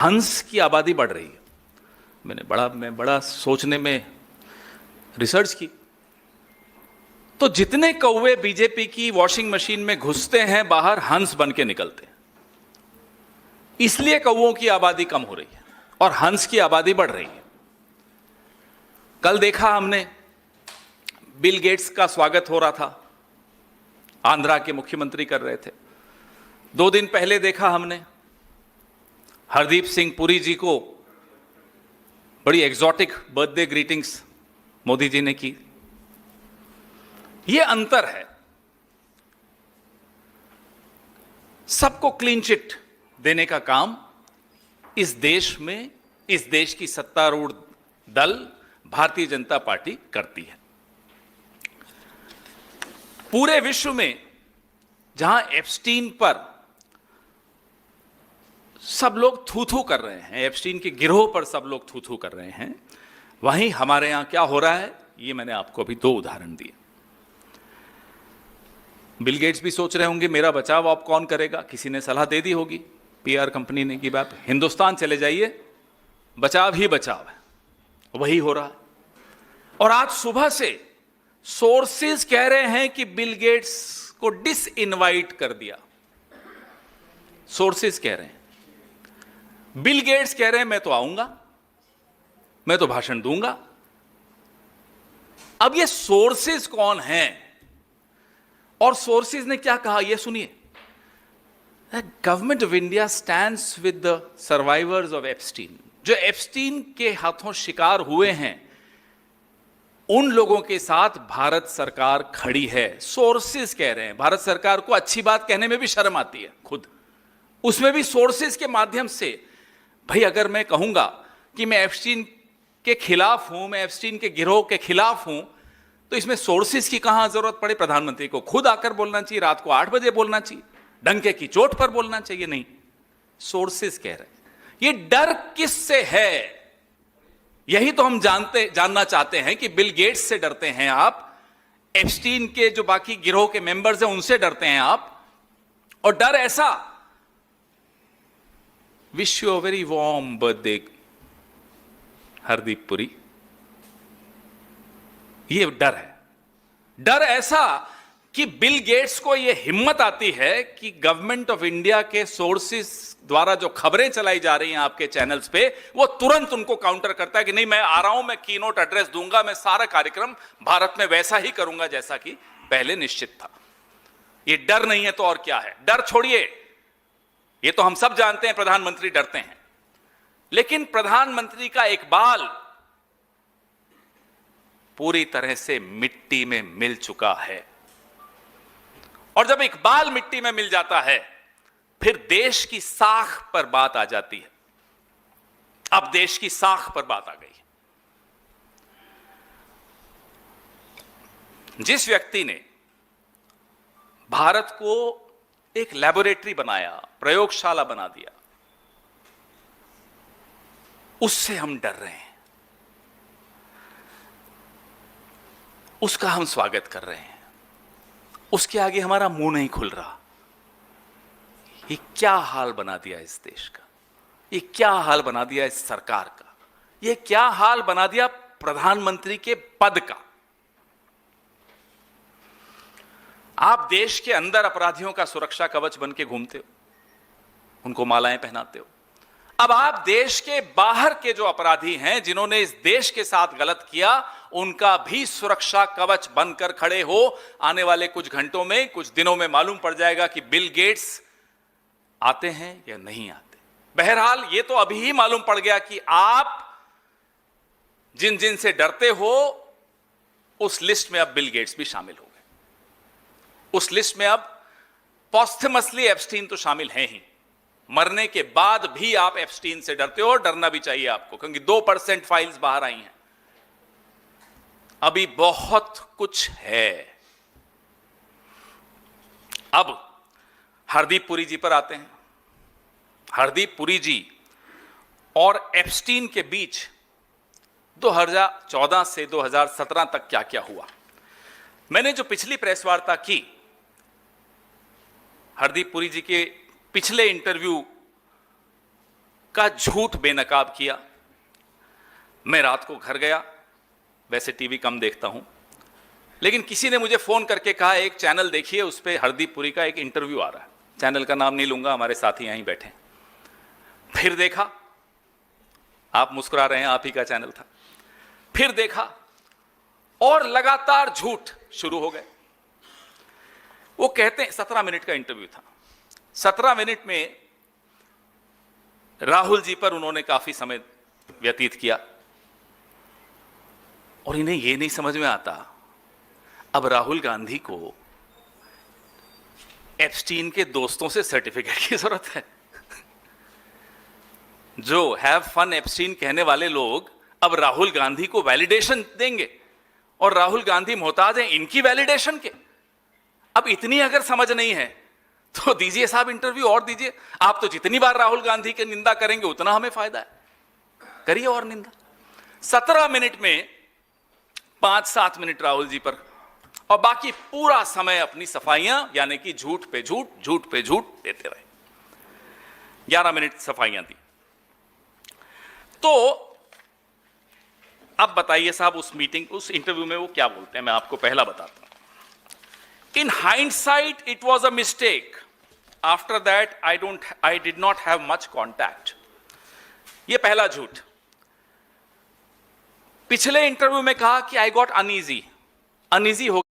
हंस की आबादी बढ़ रही है। मैं बड़ा सोचने में रिसर्च की, तो जितने कौवे बीजेपी की वॉशिंग मशीन में घुसते हैं बाहर हंस बन के निकलते हैं। इसलिए कौवों की आबादी कम हो रही है और हंस की आबादी बढ़ रही है। कल देखा हमने, बिल गेट्स का स्वागत हो रहा था, आंध्रा के मुख्यमंत्री कर रहे थे। 2 दिन पहले देखा हमने हरदीप सिंह पुरी जी को बड़ी exotic birthday greetings Modi ji ने की। यह अंतर है। सबको क्लीन चिट देने का काम इस देश में, इस देश की सत्तारूढ़ दल भारतीय जनता पार्टी करती है। पूरे विश्व में जहां एप्स्टीन पर सब लोग थू थू कर रहे हैं, एप्स्टीन के गिरोह पर सब लोग थू थू कर रहे हैं, वहीं हमारे यहां क्या हो रहा है, ये मैंने आपको अभी 2 उदाहरण दिए। बिल गेट्स भी सोच रहे होंगे मेरा बचाव अब कौन करेगा, किसी ने सलाह दे दी होगी, पीआर कंपनी ने कि आप हिंदुस्तान चले जाइए, बचाव ही बचाव है। वही हो रहा है। और आज सुबह से सोर्सेज कह रहे हैं कि बिल गेट्स को डिसइनवाइट कर दिया। सोर्सेज कह रहे हैं, बिल गेट्स कह रहे हैं मैं तो आऊंगा, मैं तो भाषण दूंगा। अब ये सोर्सेज कौन हैं और सोर्सेज ने क्या कहा, ये सुनिए। Government of India stands with the survivors of Epstein. जो एप्स्टीन के हाथों शिकार हुए हैं उन लोगों के साथ भारत सरकार खड़ी है, सोर्सेज कह रहे हैं। भारत सरकार को अच्छी बात कहने में भी शर्म आती है खुद, उसमें भी सोर्सेज के माध्यम से। भाई अगर मैं कहूंगा कि मैं एप्स्टीन के खिलाफ हूं, मैं एप्स्टीन के गिरोह के खिलाफ हूं, तो इसमें सोर्सेज की कहां जरूरत पड़े। प्रधानमंत्री को खुद आकर बोलना चाहिए, रात को 8 बजे बोलना चाहिए, डंके की चोट पर बोलना चाहिए। नहीं, सोर्सेज कह रहे हैं। ये डर किससे है, यही तो हम जानना चाहते हैं कि बिल गेट्स से डरते हैं आप, एप्स्टीन के जो बाकी गिरोह के मेंबर्स हैं उनसे डरते हैं आप। और डर ऐसा, wish you a very warm birthday Hardeep Puri, ये डर है। डर ऐसा कि बिल गेट्स को यह हिम्मत आती है कि गवर्नमेंट ऑफ इंडिया के सोर्सेस द्वारा जो खबरें चलाई जा रही हैं आपके चैनल्स पे, वो तुरंत उनको काउंटर करता है कि नहीं, मैं आ रहा हूं, मैं कीनोट एड्रेस दूंगा, मैं सारा कार्यक्रम भारत में वैसा ही करूंगा जैसा कि पहले निश्चित था। ये डर नहीं है तो और क्या है। डर छोड़िए, ये तो हम सब जानते हैं प्रधानमंत्री डरते हैं, लेकिन प्रधानमंत्री का एक बाल पूरी तरह से मिट्टी में मिल चुका है। और जब एक बाल मिट्टी में मिल जाता है, फिर देश की साख पर बात आ जाती है। अब देश की साख पर बात आ गई है। जिस व्यक्ति ने भारत को एक लैबोरेटरी बनाया, प्रयोगशाला बना दिया, उससे हम डर रहे हैं, उसका हम स्वागत कर रहे हैं, उसके आगे हमारा मुंह नहीं खुल रहा। ये क्या हाल बना दिया इस देश का, ये क्या हाल बना दिया इस सरकार का, ये क्या हाल बना दिया प्रधानमंत्री के पद का। आप देश के अंदर अपराधियों का सुरक्षा कवच बन के घूमते हो, उनको मालाएं पहनाते हो। अब आप देश के बाहर के जो अपराधी हैं, जिन्होंने इस देश के साथ गलत किया, उनका भी सुरक्षा कवच बनकर खड़े हो। आने वाले कुछ घंटों में, कुछ दिनों में मालूम पड़ जाएगा कि बिल गेट्स आते हैं या नहीं आते। बहरहाल ये तो अभी ही मालूम पड़ गया कि आप जिन जिन से डरते हो उस लिस्ट में अब बिल गेट्स भी शामिल हो गए। उस लिस्ट में अब पॉस्थमसली एप्स्टीन तो शामिल हैं ही, मरने के बाद भी आप एप्स्टीन से डरते हो, और डरना भी चाहिए आपको, क्योंकि 2% फाइल्स बाहर आई हैं। अभी बहुत कुछ है। अब हरदीप पुरी जी पर आते हैं। हरदीप पुरी जी और एप्स्टीन के बीच 2014 से 2017 तक क्या क्या हुआ। मैंने जो पिछली प्रेस वार्ता की, हरदीप पुरी जी के पिछले इंटरव्यू का झूठ बेनकाब किया। मैं रात को घर गया, वैसे टीवी कम देखता हूं, लेकिन किसी ने मुझे फोन करके कहा एक चैनल देखिए, उस पर हरदीप पुरी का एक इंटरव्यू आ रहा है। चैनल का नाम नहीं लूंगा, हमारे साथी यहीं बैठे। फिर देखा, आप मुस्कुरा रहे हैं, आप ही का चैनल था। फिर देखा और लगातार झूठ शुरू हो गए। वो कहते हैं 17 मिनट का इंटरव्यू था। 17 मिनट में राहुल जी पर उन्होंने काफी समय व्यतीत किया और इन्हें यह नहीं समझ में आता अब राहुल गांधी को एप्स्टीन के दोस्तों से सर्टिफिकेट की जरूरत है। जो हैव फन एप्स्टीन कहने वाले लोग अब राहुल गांधी को वैलिडेशन देंगे और राहुल गांधी मोहताज हैं इनकी वैलिडेशन के। अब इतनी अगर समझ नहीं है तो दीजिए साहब इंटरव्यू और दीजिए। आप तो जितनी बार राहुल गांधी की निंदा करेंगे उतना हमें फायदा है, करिए और निंदा। 17 मिनट में 5-7 मिनट राहुल जी पर और बाकी पूरा समय अपनी सफाइयां, यानी कि झूठ पे झूठ, झूठ पे झूठ देते रहे। 11 मिनट सफाइयां दी। तो अब बताइए साहब उस मीटिंग, उस इंटरव्यू में वो क्या बोलते हैं, मैं आपको पहला बताता हूं। In hindsight, it was a mistake. After that, I did not have much contact. ये पहला झूठ। पिछले इंटरव्यू में कहा कि I got uneasy हो